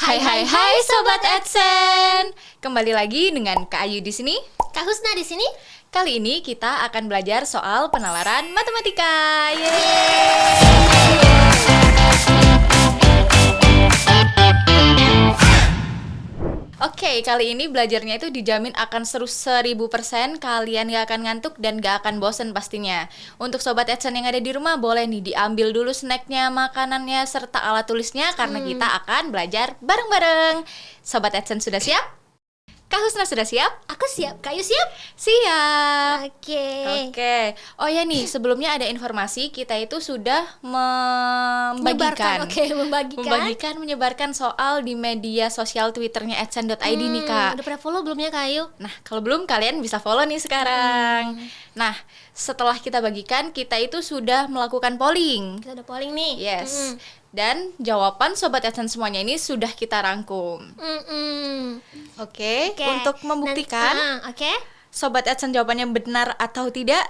Hai Sobat Adsen. Kembali lagi dengan Kak Ayu di sini, Kak Husna di sini. Kali ini kita akan belajar soal penalaran matematika. Yeay. Oke, kali ini belajarnya itu dijamin akan seru 1000%. Kalian gak akan ngantuk dan gak akan bosen pastinya. Untuk Sobat Adsen yang ada di rumah, boleh nih diambil dulu snacknya, makanannya, serta alat tulisnya, karena kita akan belajar bareng-bareng. Sobat Adsen sudah siap? Kak Husna sudah siap? Aku siap. Kak Ayu siap? Siap. Oke. Oh ya nih, sebelumnya ada informasi, kita itu sudah membagikan, menyebarkan soal di media sosial Twitternya @adsen.id nih Kak. Udah pernah follow belum ya Kak Ayu? Nah, kalau belum kalian bisa follow nih sekarang. Nah, setelah kita bagikan, kita itu sudah melakukan polling. Kita udah polling nih. Yes. Dan jawaban Sobat Adsen semuanya ini sudah kita rangkum. Oke. Untuk membuktikan Sobat Adsen jawabannya benar atau tidak,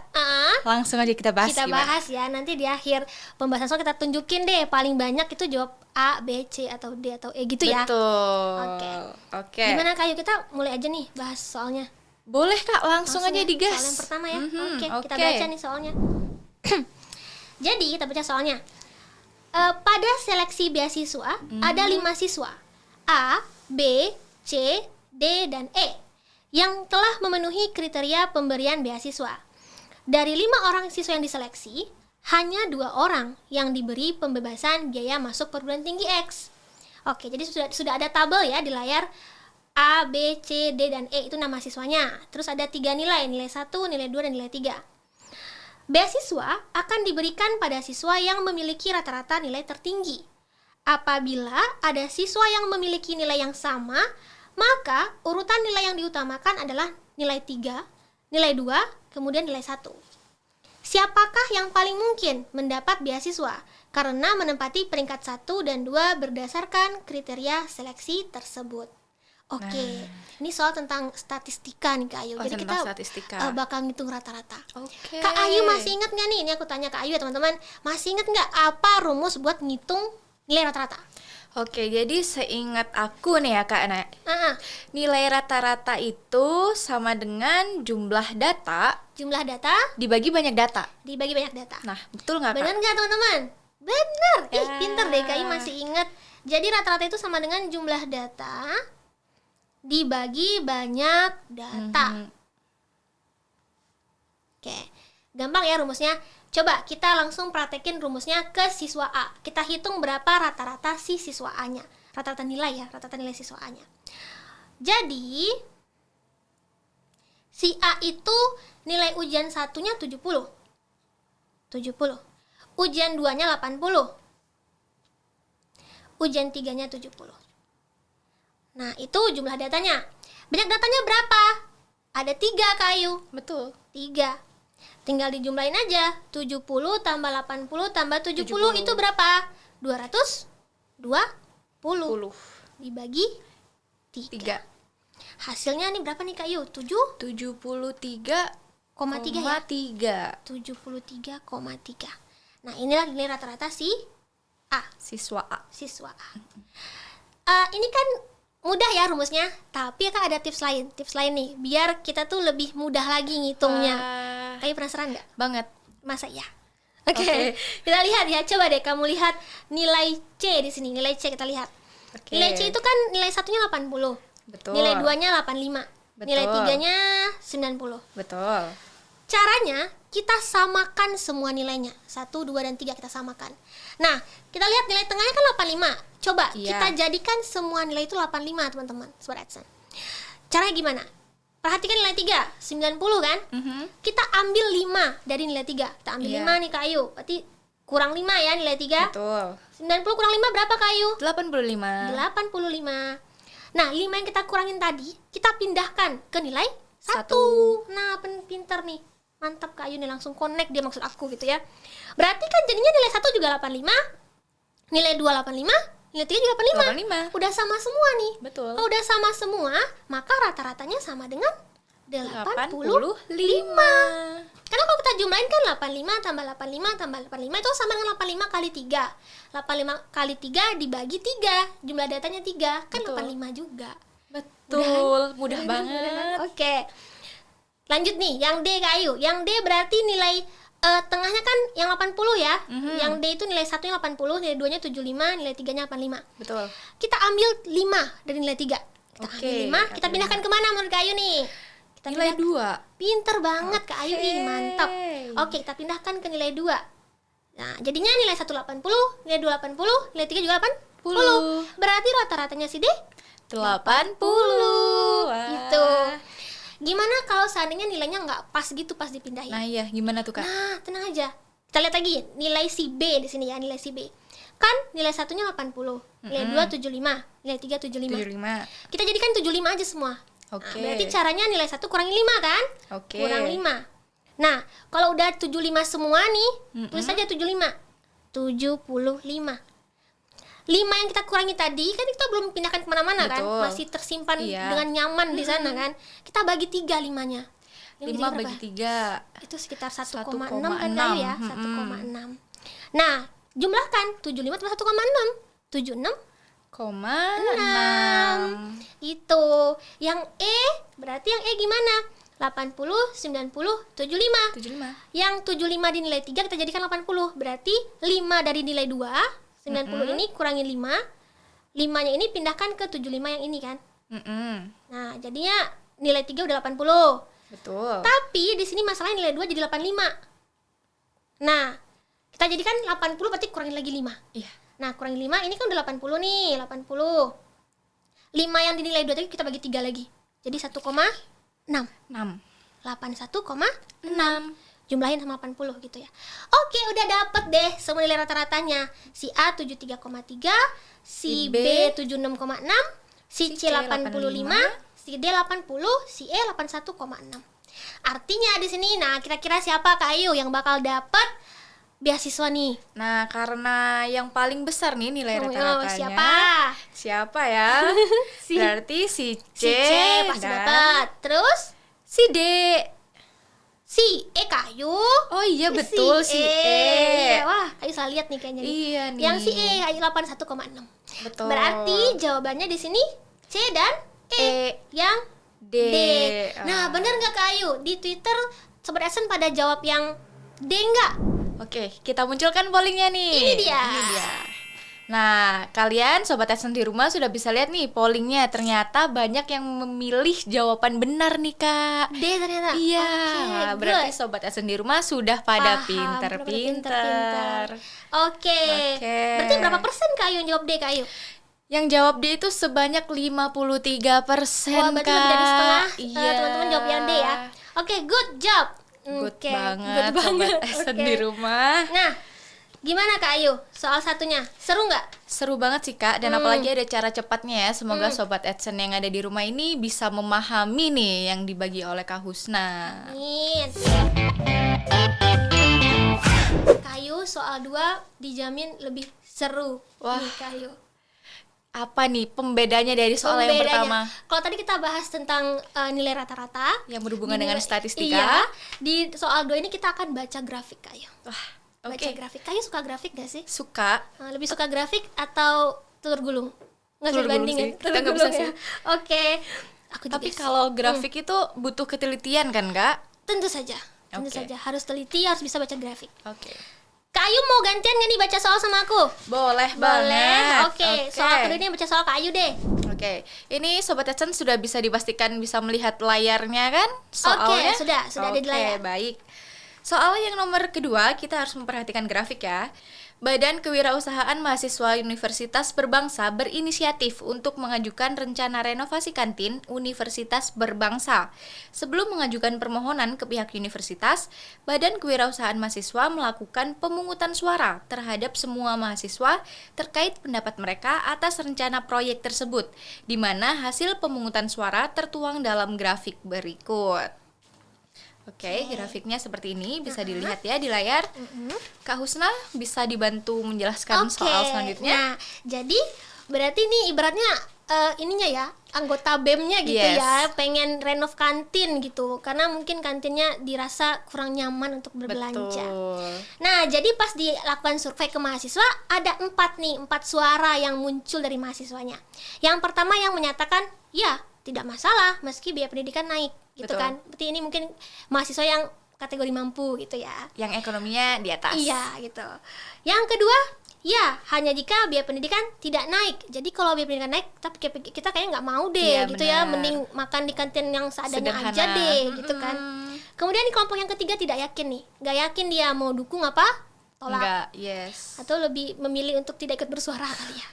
langsung aja kita bahas. Kita bahas ya, nanti di akhir pembahasan soal kita tunjukin deh paling banyak itu jawab A, B, C, atau D, atau E gitu ya. Betul. Oke. Gimana Kak Ayu, kita mulai aja nih bahas soalnya. Boleh Kak, langsung aja ya, digas. Soal yang pertama ya. Kita baca nih soalnya. Jadi kita baca soalnya. Pada seleksi beasiswa ada 5 siswa A, B, C, D, dan E yang telah memenuhi kriteria pemberian beasiswa. Dari 5 orang siswa yang diseleksi, hanya 2 orang yang diberi pembebasan biaya masuk perguruan tinggi X. Oke, jadi sudah ada tabel ya di layar. A, B, C, D, dan E itu nama siswanya. Terus ada 3 nilai 1, nilai 2, dan nilai 3. Beasiswa akan diberikan pada siswa yang memiliki rata-rata nilai tertinggi. Apabila ada siswa yang memiliki nilai yang sama, maka urutan nilai yang diutamakan adalah nilai 3, nilai 2, kemudian nilai 1. Siapakah yang paling mungkin mendapat beasiswa? Karena menempati peringkat 1 dan 2 berdasarkan kriteria seleksi tersebut. Oke, ini soal tentang statistika nih Kak Ayu. Jadi kita bakal ngitung rata-rata. Kak Ayu masih ingat nggak nih? Ini aku tanya Kak Ayu ya teman-teman. Masih ingat nggak apa rumus buat ngitung nilai rata-rata? Oke, jadi seingat aku nih ya Kak Ana, nilai rata-rata itu sama dengan jumlah data dibagi banyak data. Nah, betul nggak Kak? Benar nggak teman-teman? Benar. Pinter deh Kak Ayu masih ingat. Jadi rata-rata itu sama dengan jumlah data dibagi banyak data. Oke, gampang ya rumusnya. Coba kita langsung praktekin rumusnya ke siswa A. Kita hitung berapa rata-rata si siswa A-nya. Rata-rata nilai ya, rata-rata nilai siswa A-nya. Jadi si A itu nilai ujian 1-nya 70. Ujian 2-nya 80. Ujian 3-nya 70. Nah, itu jumlah datanya. Banyak datanya berapa? Ada 3 Kak Ayu. Betul. 3. Tinggal dijumlahin aja. 70 tambah 80 tambah 70 itu berapa? 220. Dibagi 3. Hasilnya nih berapa nih Kak Ayu? 73,3 ya? 73,3. Nah, inilah nilai rata-rata si A. Siswa A. Ini kan mudah ya rumusnya, tapi kan ada tips lain nih, biar kita tuh lebih mudah lagi ngitungnya. Kayak penasaran nggak? Banget. Masa ya? Oke. Kita lihat ya, coba deh kamu lihat nilai C di sini, nilai C kita lihat. Nilai C itu kan nilai 1-nya 80. Betul. Nilai 2-nya 85. Betul. Nilai 3-nya 90. Betul. Caranya kita samakan semua nilainya. 1, 2, dan 3 kita samakan. Nah, kita lihat nilai tengahnya kan 85. Coba kita jadikan semua nilai itu 85 teman-teman Sobat Adsen. Caranya gimana? Perhatikan nilai 3, 90 kan? Kita ambil 5 dari nilai 3. Kita ambil 5 nih Kak Ayu. Berarti kurang 5 ya nilai 3. Betul. 90 kurang 5 berapa Kak Ayu? 85. Nah, 5 yang kita kurangin tadi, kita pindahkan ke nilai 1. Nah, pinter nih. Mantap Kak Ayu nih, langsung connect dia maksud aku gitu ya. Berarti kan jadinya nilai 1 juga 85, nilai 2 85, nilai 3 juga 85. Udah sama semua nih. Betul. Kalau udah sama semua, maka rata-ratanya sama dengan 85. Karena kalau kita jumlahin kan 85 tambah 85 tambah 85 itu sama dengan 85 kali 3. 85 kali 3 dibagi 3. Jumlah datanya 3. Kan Betul. 85 juga. Betul, mudah banget. Oke. Lanjut nih, yang D Kak Ayu. Yang D berarti nilai tengahnya kan yang 80 ya. Yang D itu nilai 1-nya 80, nilai 2-nya 75, nilai 3-nya 85. Betul. Kita ambil 5 dari nilai 3. Kita Oke, ambil 5, kita ambil pindahkan kemana menurut Kak Ayu nih? Kita Nilai pindah- 2. Pinter banget Kak Ayu, ih Oke. mantap. Oke, kita pindahkan ke nilai 2. Nah, jadinya nilai 1 80, nilai 2 80, nilai 3 juga 80. Berarti rata-ratanya si D 80. Wah. gitu. Gimana kalau seandainya nilainya nggak pas gitu pas dipindahin? Nah, iya, gimana tuh, Kak? Nah, tenang aja. Kita lihat lagi nilai si B di sini ya, nilai si B. Kan nilai satunya 80, nilai 2 75, nilai 3 75. 75. Kita jadikan 75 aja semua. Oke. Nah, berarti caranya nilai 1 kurangi 5 kan? Oke. Kurang 5. Nah, kalau udah 75 semua nih, tulis aja 75. 75. 5 yang kita kurangi tadi kan kita belum pindahkan kemana-mana kan, Betul. masih tersimpan Iya. dengan nyaman di sana kan. Kita bagi 3 limanya. 5 bagi 3. Itu sekitar 1,6 1,6. kan kali ya, 1,6. Nah, jumlahkan 75 tambah 1,6. 76 6. itu. Yang E berarti yang E gimana? 80, 90, 75. 75. Yang 75 di nilai 3 kita jadikan 80. Berarti 5 dari nilai 2, 90 ini kurangi 5. 5-nya ini pindahkan ke 75 yang ini kan. Nah, jadinya nilai 3 udah 80. Betul. Tapi di sini masalahnya nilai 2 jadi 85. Nah, kita jadikan 80 berarti kurangin lagi 5. Iya. Nah, kurangin 5 ini kan udah 80 nih, 80. 5 yang dinilai 2 tadi kita bagi 3 lagi. Jadi 1,6. 6. 81,6. Jumlahin sama 80 gitu ya. Oke, udah dapet deh semua nilai rata-ratanya. Si A 73,3, si B 76,6, si C 85, si D 80, si E 81,6. Artinya di sini, nah kira-kira siapa Kak Ayu yang bakal dapet beasiswa nih? Nah, karena yang paling besar nih nilai rata-ratanya. Siapa? Siapa ya? Berarti si C, Si C pasti dan dapat. Terus si D. si E Kak Ayu. Oh iya betul si E. Wah, Kak Ayu salah lihat nih kayaknya. Iya nih. Yang si E Kak Ayu 81,6. Betul. Berarti jawabannya di sini C dan E. Yang D. D. Nah, benar nggak Kak Ayu? Di Twitter Sobat Esen pada jawab yang D nggak? Oke, kita munculkan pollingnya nih. Ini dia. Nah, kalian Sobat Esen di rumah sudah bisa lihat nih pollingnya. Ternyata banyak yang memilih jawaban benar nih, Kak. D ternyata. Iya, Oke, berarti good. Sobat Esen di rumah sudah pada Paham, pinter-pinter. Oke. Oke. Berarti berapa persen Kak Ayu yang jawab D Kak Ayu? Yang jawab D itu sebanyak 53%, Wah, berarti Kak. lebih dari setengah Iya. teman-teman jawab yang D ya. Oke, good job. Good Oke, banget, good banget. Sobat Esen Oke. di rumah. Nah, gimana Kak Ayu? Soal satunya, seru nggak? Seru banget sih, Kak, dan apalagi ada cara cepatnya ya. Semoga Sobat Adsen yang ada di rumah ini bisa memahami nih yang dibagi oleh Kak Husna. Amin. Kayu soal 2 dijamin lebih seru. Wah. Nih Kayu. Apa nih pembedanya dari soal yang pertama? Kalau tadi kita bahas tentang nilai rata-rata Yang berhubungan dengan statistika. Iya. Di soal 2 ini kita akan baca grafik Kayu. Wah, Baca oke. grafik. Kayu suka grafik gak sih? Suka. Lebih suka grafik atau telur gulung? Nggak Telur bisa gulung bandingin. sih. Kita nggak bisa sih. Oke. Aku Tapi juga sih. kalau grafik itu butuh ketelitian kan, Kak? Tentu saja. Tentu Oke. saja harus teliti, harus bisa baca grafik. Oke. Kak Ayu mau gantian gak nih baca soal sama aku? Boleh Boleh. banget. Oke, soal kedua ini baca soal Kak Ayu deh. Oke, ini Sobat Adsen sudah bisa dipastikan bisa melihat layarnya kan? Soalnya. Oke, sudah ada di layar. Oke, baik. Soal yang nomor kedua, kita harus memperhatikan grafik ya. Badan Kewirausahaan Mahasiswa Universitas Berbangsa berinisiatif untuk mengajukan rencana renovasi kantin Universitas Berbangsa. Sebelum mengajukan permohonan ke pihak universitas, Badan Kewirausahaan Mahasiswa melakukan pemungutan suara terhadap semua mahasiswa terkait pendapat mereka atas rencana proyek tersebut, di mana hasil pemungutan suara tertuang dalam grafik berikut. Oke, grafiknya seperti ini, bisa dilihat ya di layar. Kak Husna bisa dibantu menjelaskan Oke. soal selanjutnya. Nah, jadi berarti ini ibaratnya ininya ya, anggota BEM-nya gitu Yes. ya, pengen renov kantin gitu, karena mungkin kantinnya dirasa kurang nyaman untuk berbelanja. Betul. Nah, jadi pas dilakukan survei ke mahasiswa, ada 4 suara yang muncul dari mahasiswanya. Yang pertama yang menyatakan, ya tidak masalah meski biaya pendidikan naik, gitu Betul. kan. Berarti ini mungkin mahasiswa yang kategori mampu gitu ya. Yang ekonominya di atas. Iya gitu. Yang kedua, ya hanya jika biaya pendidikan tidak naik. Jadi kalau biaya pendidikan naik, tapi kita kayaknya nggak mau deh Iya, gitu ya. benar. Mending makan di kantin yang seadanya Sederhana. aja deh gitu kan. Kemudian di kelompok yang ketiga tidak yakin nih, nggak yakin dia mau dukung apa tolak, Enggak, yes. atau lebih memilih untuk tidak ikut bersuara kali ya.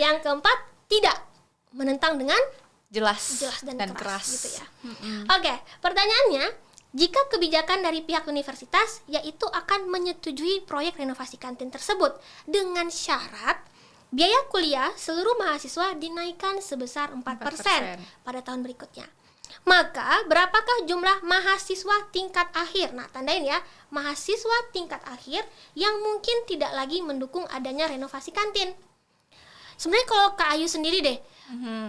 Yang keempat, tidak menentang dengan Jelas dan keras gitu ya. Mm-mm. Oke, pertanyaannya, jika kebijakan dari pihak universitas yaitu akan menyetujui proyek renovasi kantin tersebut dengan syarat biaya kuliah seluruh mahasiswa dinaikkan sebesar 4% 4%. pada tahun berikutnya. Maka berapakah jumlah mahasiswa tingkat akhir? Nah, tandain ya, mahasiswa tingkat akhir yang mungkin tidak lagi mendukung adanya renovasi kantin. Sebenarnya kalau Kak Ayu sendiri deh,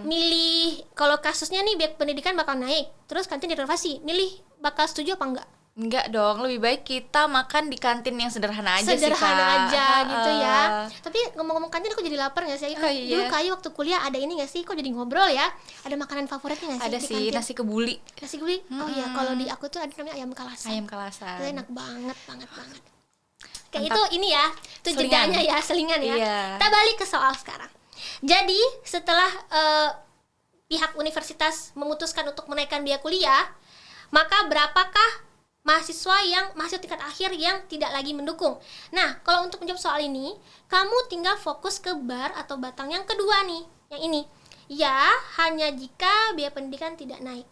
milih kalau kasusnya nih biaya pendidikan bakal naik, terus kantin direnovasi, milih bakal setuju apa enggak? Enggak dong, lebih baik kita makan di kantin yang sederhana aja sih, Sederhana Kak. aja gitu ya. Heeh. Tapi ngomong-ngomong kantin, aku jadi lapar nggak sih? Oh, iya. Dulu Kak Ayu waktu kuliah ada ini nggak sih? Kok jadi ngobrol ya? Ada makanan favoritnya nggak sih Ada di sih kantin? nasi kebuli, Nasi gulai. Oh iya, kalau di aku tuh ada namanya ayam kalasan. ayam Itu kalasan. enak banget. Kayak Mantap. itu ini ya, itu Selingan. jedanya ya, selingan ya. Iya. Kita balik ke soal sekarang. Jadi setelah pihak universitas memutuskan untuk menaikkan biaya kuliah, maka berapakah mahasiswa tingkat akhir yang tidak lagi mendukung? Nah, kalau untuk menjawab soal ini, kamu tinggal fokus ke bar atau batang yang kedua nih, yang ini. Ya, hanya jika biaya pendidikan tidak naik.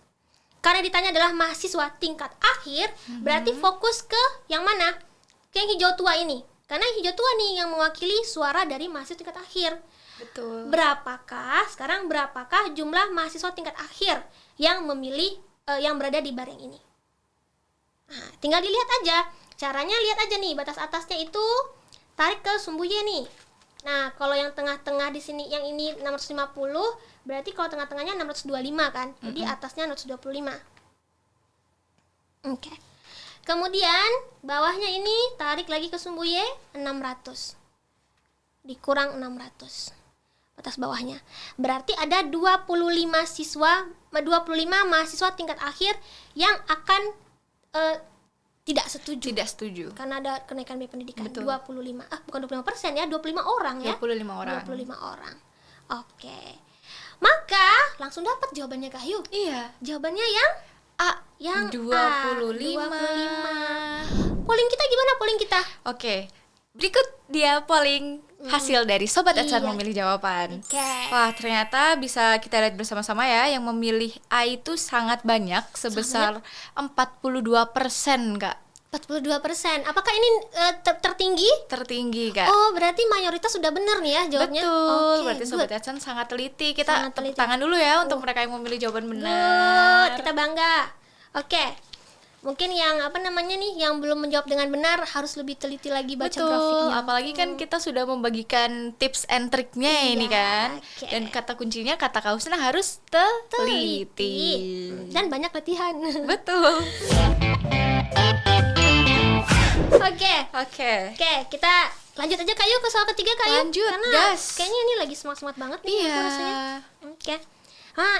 Karena ditanya adalah mahasiswa tingkat akhir, berarti fokus ke yang mana? Ke yang hijau tua ini. Karena yang hijau tua nih yang mewakili suara dari mahasiswa tingkat akhir. Betul. Sekarang berapakah jumlah mahasiswa tingkat akhir yang memilih yang berada di bar yang ini? Nah, tinggal dilihat aja. Caranya lihat aja nih, batas atasnya itu tarik ke sumbu Y nih. Nah, kalau yang tengah-tengah di sini yang ini 650, berarti kalau tengah-tengahnya 625 kan. Jadi atasnya 625. Oke. Kemudian bawahnya ini tarik lagi ke sumbu Y 600. Dikurang 600. Batas bawahnya. Berarti ada 25 mahasiswa tingkat akhir yang akan tidak setuju. Tidak setuju. Karena ada kenaikan biaya pendidikan. Betul. 25. Bukan 25% ya, 25 orang ya. 25 orang. 25 orang. Oke. Maka langsung dapat jawabannya Kak Ayu. Iya. Jawabannya yang A, yang 25. A, 25. Polling kita gimana polling kita? Oke. Berikut dia polling hasil dari Sobat Edsan Iya. memilih jawaban. Oke. Wah, ternyata bisa kita lihat bersama-sama ya, yang memilih A itu sangat banyak, sebesar 42%, Kak. 42%. Apakah ini tertinggi? Tertinggi, Kak. Oh, berarti mayoritas sudah benar nih ya jawabnya. Betul, Oke, berarti Sobat Edsan sangat teliti. Kita Sangat tepuk teliti. tangan dulu ya untuk mereka yang memilih jawaban Good, benar. kita bangga. Oke. Mungkin yang yang belum menjawab dengan benar harus lebih teliti lagi baca Betul, grafiknya. apalagi kan kita sudah membagikan tips and triknya ini Iya, kan. oke. Dan kata kuncinya, kata kausnya harus teliti. Dan banyak latihan. Betul. Oke. Oke. Oke, kita lanjut aja Kak Yu ke soal ketiga Kak Yu. Lanjut, Karena gas. kayaknya ini lagi semangat-semangat banget nih Iya. aku rasanya. Oke.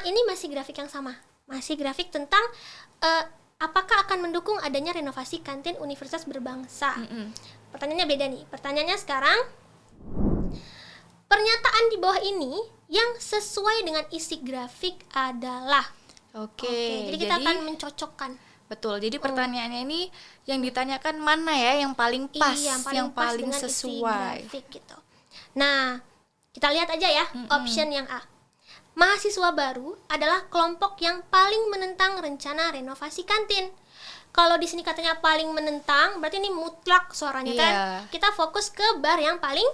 Ini masih grafik yang sama. Masih grafik tentang apakah akan mendukung adanya renovasi kantin universitas berbangsa. Pertanyaannya beda nih. Pertanyaannya sekarang, pernyataan di bawah ini yang sesuai dengan isi grafik adalah. Oke. Jadi kita akan mencocokkan. Betul. Jadi pertanyaannya ini yang ditanyakan mana ya yang paling pas, Iya, yang pas paling dengan isi sesuai. grafik gitu. Nah, kita lihat aja ya option yang A. Mahasiswa baru adalah kelompok yang paling menentang rencana renovasi kantin. Kalau di sini katanya paling menentang, berarti ini mutlak suaranya kan. Iya. Kita fokus ke bar yang paling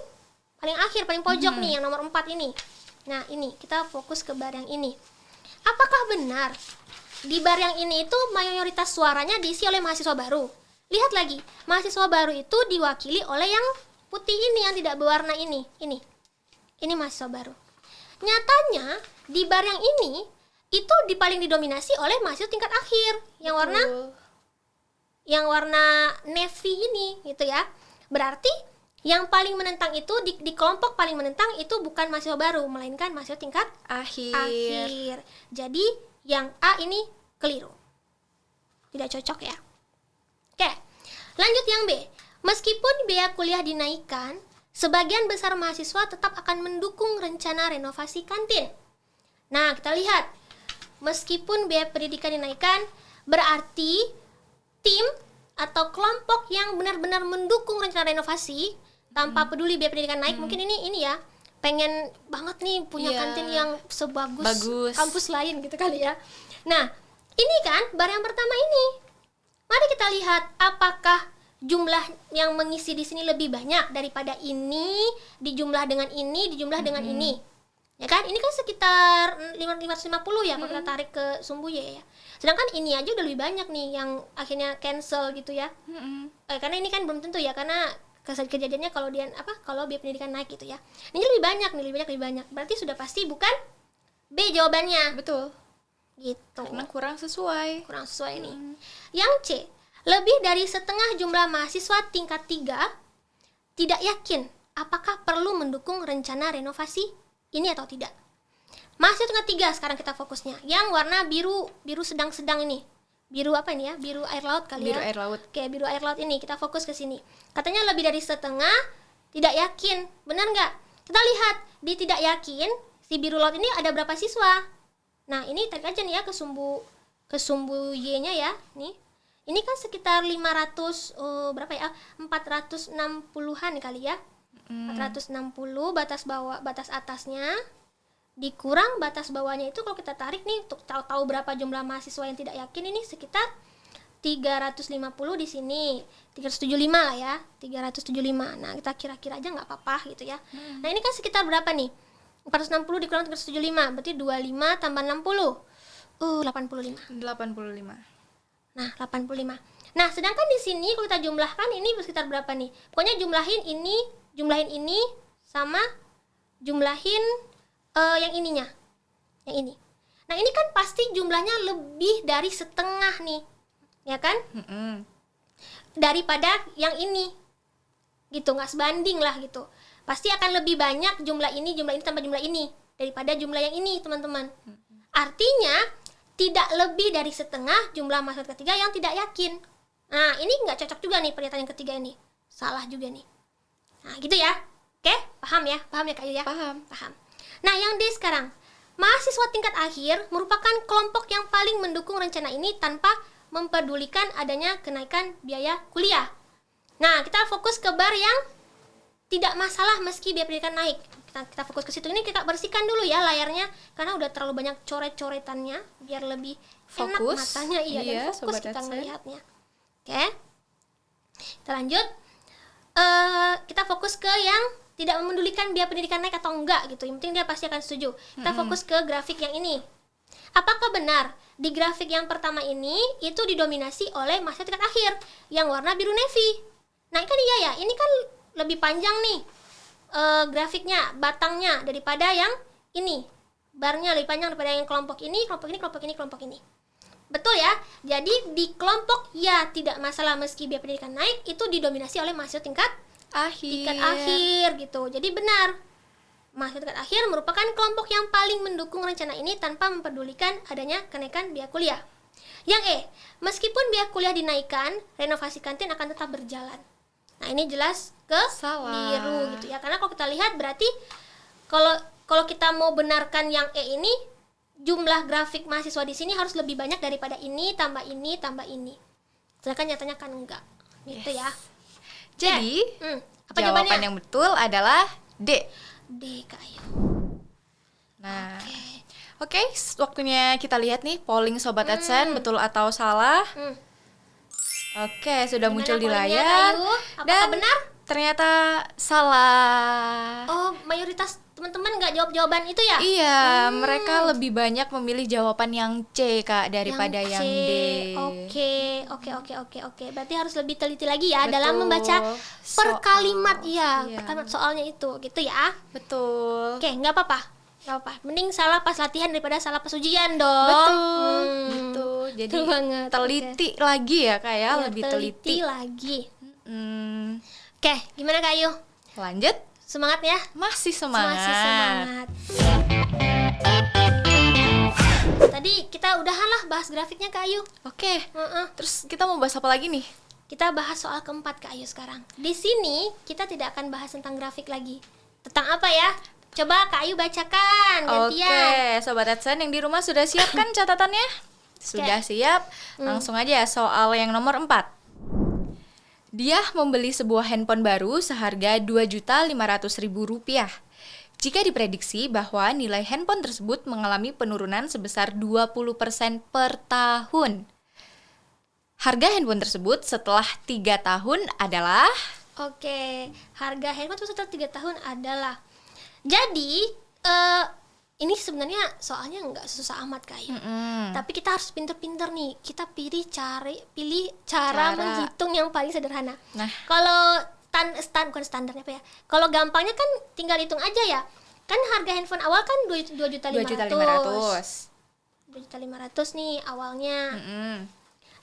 akhir, paling pojok nih, yang nomor 4 ini. Nah, ini kita fokus ke bar yang ini. Apakah benar di bar yang ini itu mayoritas suaranya diisi oleh mahasiswa baru? Lihat lagi, mahasiswa baru itu diwakili oleh yang putih ini, yang tidak berwarna ini. Ini mahasiswa baru. Nyatanya di bar yang ini itu paling didominasi oleh mahasiswa tingkat akhir yang warna navy ini gitu ya. Berarti yang paling menentang itu di kelompok paling menentang itu bukan mahasiswa baru, melainkan mahasiswa tingkat akhir. Jadi yang A ini keliru. Tidak cocok ya. Oke. Lanjut yang B. Meskipun biaya kuliah dinaikkan, sebagian besar mahasiswa tetap akan mendukung rencana renovasi kantin. Nah, kita lihat. Meskipun biaya pendidikan dinaikkan, berarti tim atau kelompok yang benar-benar mendukung rencana renovasi tanpa peduli biaya pendidikan naik, mungkin ini ya, pengen banget nih punya kantin yang sebagus kampus lain gitu kali ya. Nah, ini kan bar yang pertama ini. Mari kita lihat apakah jumlah yang mengisi di sini lebih banyak daripada ini, dijumlah dengan ini, dijumlah dengan ini. Ya kan? Ini kan sekitar 550 ya kalau kita tarik ke sumbu Y ya. Sedangkan ini aja udah lebih banyak nih yang akhirnya cancel gitu ya. Karena ini kan belum tentu ya, karena kejadiannya kalau biaya pendidikan naik gitu ya. Ini lebih banyak. Berarti sudah pasti bukan B jawabannya. Betul. Gitu. Karena kurang sesuai nih. Yang C, lebih dari setengah jumlah mahasiswa tingkat 3 tidak yakin apakah perlu mendukung rencana renovasi ini atau tidak. Mahasiswa tingkat 3 sekarang kita fokusnya. Yang warna biru sedang-sedang ini. Biru apa ini ya? Biru air laut kali ya. Biru air laut. Oke, biru air laut ini kita fokus ke sini. Katanya lebih dari setengah tidak yakin. Benar nggak? Kita lihat di tidak yakin si biru laut ini ada berapa siswa. Nah, ini tarik aja nih ya ke sumbu Y-nya ya. Nih. Ini kan sekitar 500 berapa ya? 460-an kali ya. 460 batas atasnya dikurang batas bawahnya itu, kalau kita tarik nih untuk tahu berapa jumlah mahasiswa yang tidak yakin, ini sekitar 350 di sini. 375 lah ya. 375. Nah, kita kira-kira aja nggak apa-apa gitu ya. Nah, ini kan sekitar berapa nih? 460 dikurang 375 berarti 25 tambah 60. 85. Nah, 85. Nah, sedangkan di sini kalau kita jumlahkan ini sekitar berapa nih? Pokoknya jumlahin ini sama jumlahin yang ininya. Yang ini. Nah, ini kan pasti jumlahnya lebih dari setengah nih. Ya kan? Daripada yang ini. Gitu, nggak sebanding lah gitu. Pasti akan lebih banyak jumlah ini tambah jumlah ini daripada jumlah yang ini, teman-teman. Artinya tidak lebih dari setengah jumlah mahasiswa ketiga yang tidak yakin. Nah, ini nggak cocok juga nih pernyataan yang ketiga ini. Salah juga nih. Nah, gitu ya. Oke, paham ya Kak Yu ya? Paham. Nah, yang D sekarang. Mahasiswa tingkat akhir merupakan kelompok yang paling mendukung rencana ini tanpa mempedulikan adanya kenaikan biaya kuliah. Nah, kita fokus ke bar yang tidak masalah meski biaya pendidikan naik. Kita fokus ke situ. Ini kita bersihkan dulu ya layarnya karena udah terlalu banyak coret-coretannya biar lebih enak matanya dan fokus kita melihatnya. Oke. Kita lanjut. Kita fokus ke yang tidak memedulikan biaya pendidikan naik atau enggak gitu. Yang penting dia pasti akan setuju. Kita fokus ke grafik yang ini. Apakah benar di grafik yang pertama ini itu didominasi oleh mahasiswa tingkat akhir yang warna biru navy? Nah, kan iya ya. Ini kan lebih panjang nih grafiknya, batangnya daripada yang ini. Barnya lebih panjang daripada yang kelompok ini. Betul ya? Jadi di kelompok ya tidak masalah meski biaya pendidikan naik itu didominasi oleh mahasiswa tingkat akhir gitu. Jadi benar. Mahasiswa tingkat akhir merupakan kelompok yang paling mendukung rencana ini tanpa mempedulikan adanya kenaikan biaya kuliah. Yang E, meskipun biaya kuliah dinaikkan, renovasi kantin akan tetap berjalan. Nah, ini jelas ke biru gitu ya. Karena kalau kita lihat berarti kalau kita mau benarkan yang E ini, jumlah grafik mahasiswa di sini harus lebih banyak daripada ini tambah ini tambah ini. Sedangkan nyatanya kan enggak. Gitu ya. Jadi, jawaban yang betul adalah D. D, Kak Ayu. Nah, Oke, waktunya kita lihat nih polling Sobat AdSense betul atau salah. Oke, sudah muncul di layar. Apakah benar? Ternyata salah. Oh, mayoritas teman-teman nggak jawab jawaban itu ya? Iya, mereka lebih banyak memilih jawaban yang C, Kak, daripada yang D. Oke. Berarti harus lebih teliti lagi ya dalam membaca per kalimat per kalimat soalnya itu, gitu ya. Betul. Oke, nggak apa-apa. Gak apa, mending salah pas latihan daripada salah pas ujian dong. Betul, gitu. Jadi Betul banget. teliti lagi ya Kak ya, Ya, lebih teliti. lagi. Hmm, Oke, gimana Kak Ayu? lanjut. Semangat ya? Masih semangat. Masih semangat. Tadi kita udahan lah bahas grafiknya Kak Ayu. Oke. Heeh. Terus kita mau bahas apa lagi nih? Kita bahas soal keempat Kak Ayu sekarang. Di sini kita tidak akan bahas tentang grafik lagi. Tentang apa ya? Coba Kak Ayu bacakan gantian. Oke, Sobat AdSense yang di rumah sudah siap kan catatannya? Sudah siap? Langsung aja soal yang nomor 4. Dia membeli sebuah handphone baru seharga Rp2.500.000. Jika diprediksi bahwa nilai handphone tersebut mengalami penurunan sebesar 20% per tahun. Harga handphone tersebut setelah 3 tahun adalah... Oke, harga handphone itu setelah 3 tahun adalah. Jadi, ini sebenarnya soalnya nggak susah amat Kak Ayu. Tapi kita harus pinter-pinter nih. Kita pilih cara menghitung yang paling sederhana. Nah. Kalau bukan standarnya apa ya? Kalau gampangnya kan tinggal hitung aja ya. Kan harga handphone awal kan 2.500.000. 2.500.000 nih awalnya.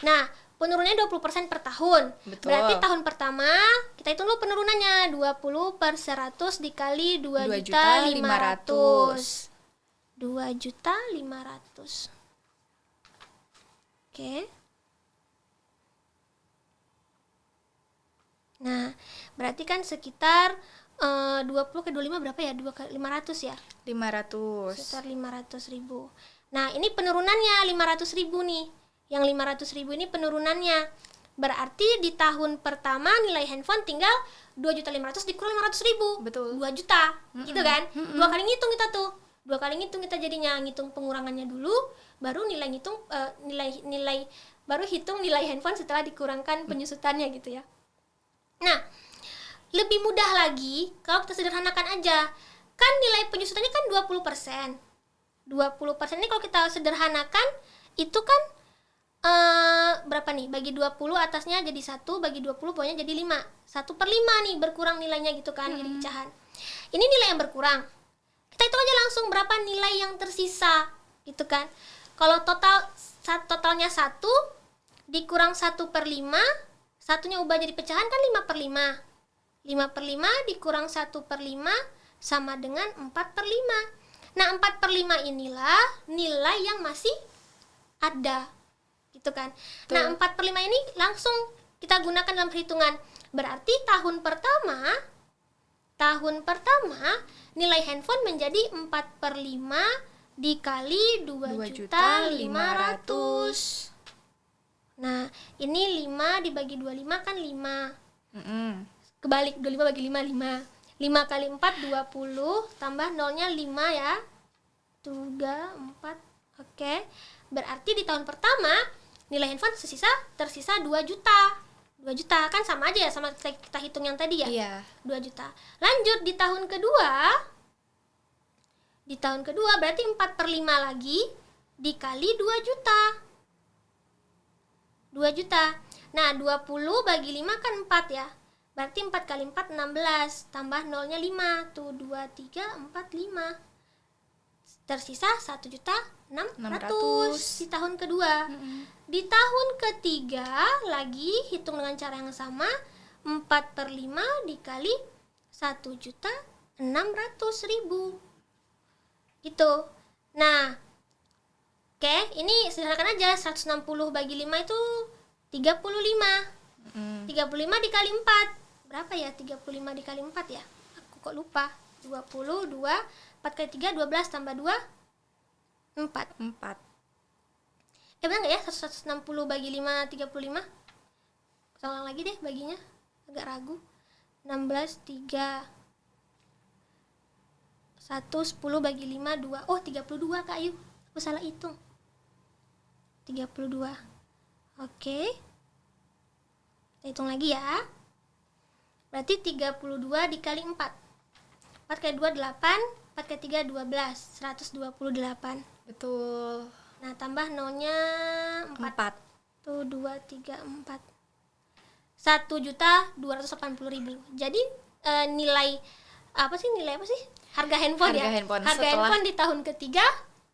Nah, penurunannya 20% per tahun. Betul. Berarti tahun pertama kita hitung dulu penurunannya 20 per 100 dikali 2.500.000. 2.500.000. Oke. Nah, berarti kan sekitar 20 ke 25 berapa ya? 2 ke 500 ya? 500. Sekitar 500.000. Nah, ini penurunannya 500.000 nih. Yang 500.000 ini penurunannya. Berarti di tahun pertama nilai handphone tinggal 2.500.000 dikurang 500.000. Betul. 2 juta. Gitu kan? 2 kali ngitung kita tuh. 2 kali ngitung kita jadinya ngitung pengurangannya dulu, baru nilai ngitung baru hitung nilai handphone setelah dikurangkan penyusutannya gitu ya. Nah, lebih mudah lagi kalau kita sederhanakan aja. Kan nilai penyusutannya kan 20%. 20% ini kalau kita sederhanakan itu kan berapa nih? Bagi 20 atasnya jadi 1, bagi 20 bawahnya jadi 5. 1/5 nih berkurang nilainya gitu kan, jadi pecahan. Ini nilai yang berkurang. Kita hitung aja langsung berapa nilai yang tersisa gitu kan. Kalau totalnya 1 dikurang 1/5, satunya ubah jadi pecahan kan 5/5. 5/5 dikurang 1/5 sama dengan 4/5. Nah, 4/5 inilah nilai yang masih ada gitu kan. Tuh. Nah, 4/5 ini langsung kita gunakan dalam perhitungan. Berarti tahun pertama nilai handphone menjadi 4/5 dikali 2.500.000. Nah, ini 5 dibagi 25 kan 5. Kebalik, 25 bagi 5, 5. 5 kali 4, 20. Tambah nolnya 5 ya. 3, 4. Oke. Berarti di tahun pertama, nilai handphone tersisa 2 juta. 2 juta, kan sama aja ya sama kita hitung yang tadi ya? Iya. 2 juta. Lanjut, di tahun kedua berarti 4/5 lagi dikali 2 juta. 2 juta. Nah, 20 bagi 5 kan 4 ya. Berarti 4 kali 4, 16. Tambah nolnya 5. Tuh, 2, 3, 4, 5. Tersisa 1.600.000 di tahun kedua. Di tahun ketiga lagi hitung dengan cara yang sama. 4/5 dikali 1.600.000. Gitu. Nah, oke, ini sederhanakan aja. 160 bagi 5 itu 35. 35 dikali 4. Berapa ya 35 dikali 4 ya? Aku kok lupa. 22, 4 kali 3, 12 tambah 2, 4. Benar nggak ya? 160 bagi 5, 35? Kita ulang lagi deh baginya. Agak ragu. 16, 3. 1, 10 bagi 5, 2. Oh, 32 Kak Ayu. Aku salah hitung. 32. Oke. Kita hitung lagi ya. Berarti 32 dikali 4. 4 kali 2, 8. 4 kali 3, 12. 128. Betul. Nah, tambah nolnya 4. Tuh, 2, 3, 4. 1.280.000. Jadi nilai apa sih? Harga handphone Harga ya. handphone Harga setelah- handphone di tahun ketiga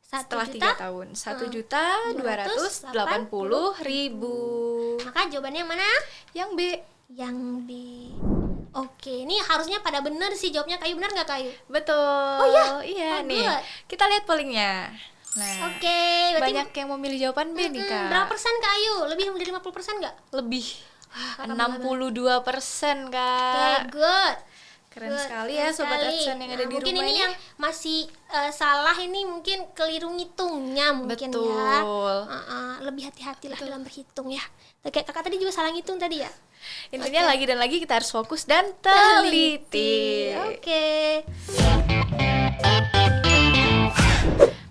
Setelah 3 tahun 1.280.000. Maka jawabannya yang mana? Yang B. Yang B. Oke, ini harusnya pada bener sih jawabnya. Kayu bener nggak Kayu? Betul. Oh ya? Iya Oh, nih. good. Kita lihat pollingnya. Nah, Oke, berarti banyak yang memilih jawaban B nih, Kak. berapa persen Kayu? Lebih dari 50% nggak? Lebih. Kakak 62%, Oke, Kak. good. Keren Good, sekali keren ya Sobat sekali. Adsen yang ada Nah, di mungkin rumah ini ini. yang masih salah ini mungkin keliru ngitungnya mungkin ya. Betul. Lebih hati-hatilah dalam berhitung ya. Kayak kakak tadi juga salah ngitung tadi ya. Intinya lagi dan lagi kita harus fokus dan teliti. Oke.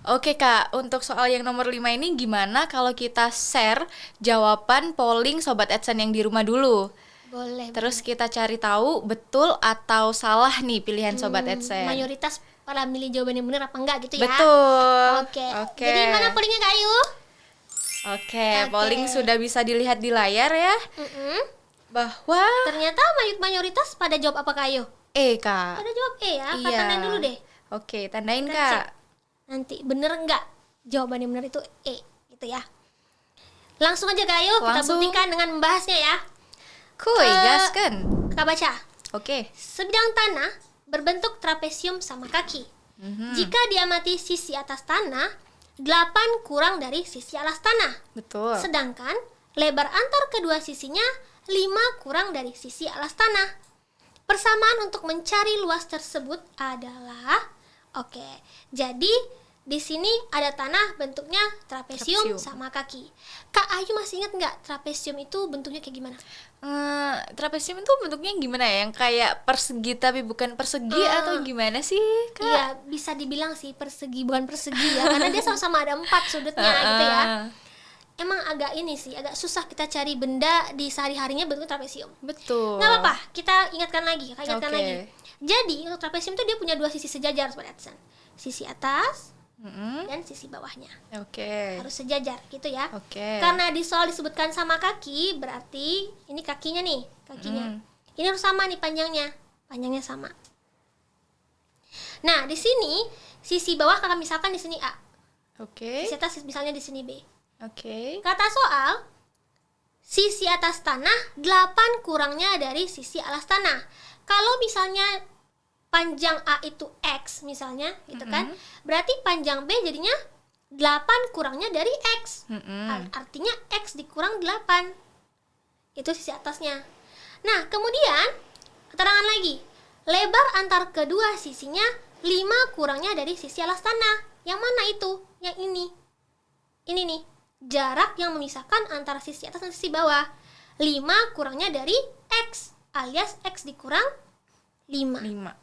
Oke Kak, untuk soal yang nomor 5 ini gimana kalau kita share jawaban polling Sobat Adsen yang di rumah dulu? Boleh. Terus kita cari tahu betul atau salah nih pilihan Sobat Adsen. Mayoritas pada milih jawaban yang benar apa enggak gitu ya. Betul. Oke. Oke. Jadi mana pollingnya Kayu? Oke, polling sudah bisa dilihat di layar ya. Bahwa Ternyata mayoritas pada jawab apa Kayu? Kak. Pada jawab E ya. Kak Iya. tandain dulu deh. Oke, tandain Kita Kak. cek. Nanti bener enggak jawaban yang benar itu E gitu ya. Langsung aja Kayu kita Langsung. buktikan dengan membahasnya ya. Kuy, gaskan. Kakak baca. Oke. Sebidang tanah berbentuk trapesium sama kaki. Jika diamati sisi atas tanah 8 kurang dari sisi alas tanah. Betul. Sedangkan lebar antar kedua sisinya 5 kurang dari sisi alas tanah. Persamaan untuk mencari luas tersebut adalah jadi di sini ada tanah bentuknya trapesium Trapesium. sama kaki. Kak Ayu masih ingat nggak trapesium itu bentuknya kayak gimana? Trapesium itu bentuknya gimana ya? Yang kayak persegi tapi bukan persegi atau gimana sih, Kak? Iya, bisa dibilang sih persegi bukan persegi ya, karena dia sama-sama ada 4 sudutnya gitu ya. Emang agak ini sih, agak susah kita cari benda di sehari-harinya bentuk trapesium. Betul. Nggak apa-apa, kita ingatkan lagi, ingatkan Oke. lagi. Jadi untuk trapesium itu dia punya 2 sisi sejajar Sobat Adsen. Sisi atas dan sisi bawahnya Oke. harus sejajar gitu ya. Oke. Karena di soal disebutkan sama kaki, berarti ini kakinya nih, kakinya. Ini harus sama nih panjangnya sama. Nah di sini sisi bawah kakak misalkan di sini A, Oke. sisi atas misalnya di sini B. Oke. Kata soal, sisi atas tanah 8 kurangnya dari sisi alas tanah. Kalau misalnya panjang A itu X misalnya gitu kan, berarti panjang B jadinya 8 kurangnya dari X. Artinya X dikurang 8. Itu sisi atasnya. Nah kemudian keterangan lagi, lebar antar kedua sisinya 5 kurangnya dari sisi alas tanah. Yang mana itu? Yang ini. Ini nih, jarak yang memisahkan antara sisi atas dan sisi bawah. 5 kurangnya dari X, alias X dikurang 5. 5.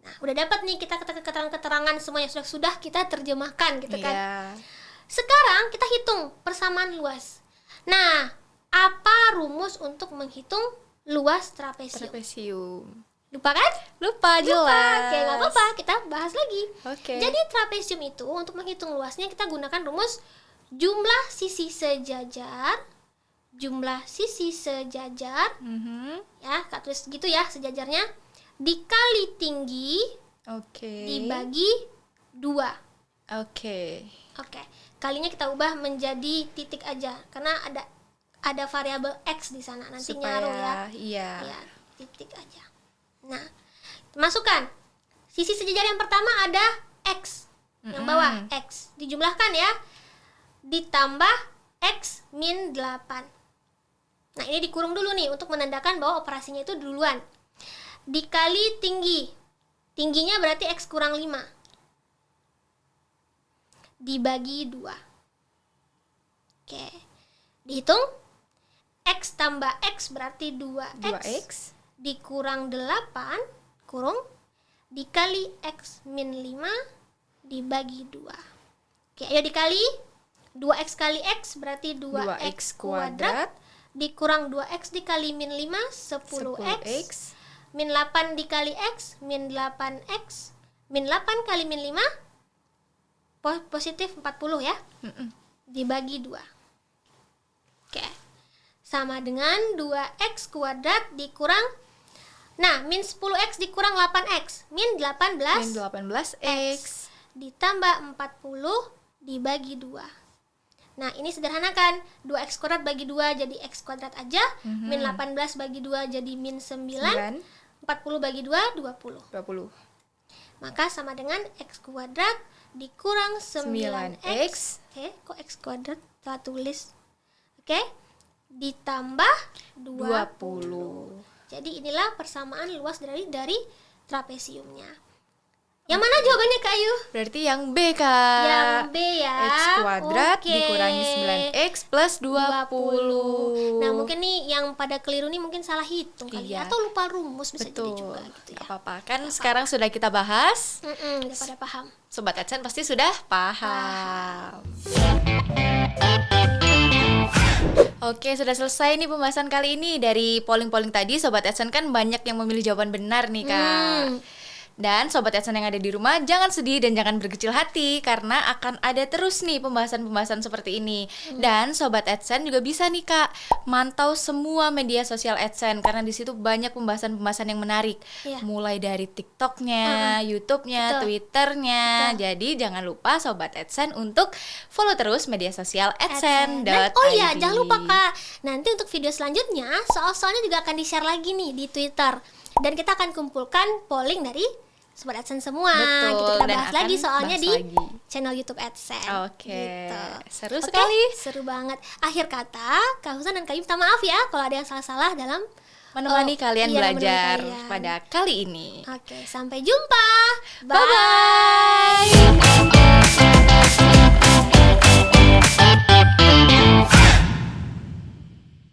Nah, udah dapat nih kita keterangan-keterangan semuanya sudah kita terjemahkan gitu kan. Iya. Sekarang kita hitung persamaan luas. Nah, apa rumus untuk menghitung luas trapesium? Trapesium. Lupa kan? Lupa jelas. Oke, nggak apa-apa, kita bahas lagi. Oke. Jadi trapesium itu untuk menghitung luasnya kita gunakan rumus jumlah sisi sejajar, ya, Kak tulis gitu ya sejajarnya, dikali tinggi Oke. dibagi 2. Oke. Oke, kalinya kita ubah menjadi titik aja karena ada variabel X di sana nanti nyaruh ya. Iya. Ya, titik aja. Nah, masukkan sisi sejajar yang pertama ada X, yang bawah X dijumlahkan ya, ditambah X min 8. Nah ini dikurung dulu nih untuk menandakan bahwa operasinya itu duluan, dikali tingginya berarti X kurang 5 dibagi 2. Oke, dihitung X tambah X berarti 2X 2x dikurang 8 kurung dikali X min 5 dibagi 2. Oke, ayo dikali 2X kali X berarti 2X kuadrat dikurang 2X dikali min 5 10X min 8 dikali X min 8X min 8 kali min 5 positif 40 ya, dibagi 2. Oke, sama dengan 2X kuadrat dikurang Nah, min 10x dikurang 8x, min 18. Min 18x ditambah 40 dibagi 2. Nah, ini sederhanakan. 2x kuadrat bagi 2 jadi x kuadrat aja. Min 18 bagi 2 jadi min 9. 40 bagi 2, 20. 20. Maka sama dengan x kuadrat dikurang 9x. 9x. Kok x kuadrat? Kita tulis. Ditambah 20. Jadi inilah persamaan luas dari trapesiumnya. Yang mana jawabannya Kak Ayu? Berarti yang B, Kak. Yang B ya. X kuadrat dikurangi 9x plus 20. Nah, mungkin nih yang pada keliru nih mungkin salah hitung kali ya. Iya. Atau lupa rumus bisa Betul. jadi juga gitu ya. Gak apa-apa. Kan sekarang sudah kita bahas. Udah pada paham. Sobat AdSense pasti sudah paham. Oke, sudah selesai nih pembahasan kali ini. Dari polling-polling tadi, Sobat AdSense kan banyak yang memilih jawaban benar nih, Kak. Dan Sobat AdSense yang ada di rumah, jangan sedih dan jangan berkecil hati, karena akan ada terus nih pembahasan-pembahasan seperti ini. Dan Sobat AdSense juga bisa nih, Kak, mantau semua media sosial AdSense, karena di situ banyak pembahasan-pembahasan yang menarik. Iya. Mulai dari TikTok-nya, YouTube-nya, Betul. Twitter-nya. Jadi jangan lupa Sobat AdSense untuk follow terus media sosial Dan, adsense.id. oh iya, jangan lupa Kak, nanti untuk video selanjutnya soal-soalnya juga akan di-share lagi nih di Twitter. Dan kita akan kumpulkan polling dari Sobat AdSense semua. Betul, Gitu, kita dan bahas akan lagi soalnya bahas di lagi. channel YouTube AdSense. Oke, Gitu. seru Oke, sekali. seru banget. Akhir kata, Kak Husan dan Kak Yu minta maaf ya kalau ada yang salah-salah dalam Menemani kalian menemani belajar kalian. pada kali ini. Oke, sampai jumpa. Bye-bye.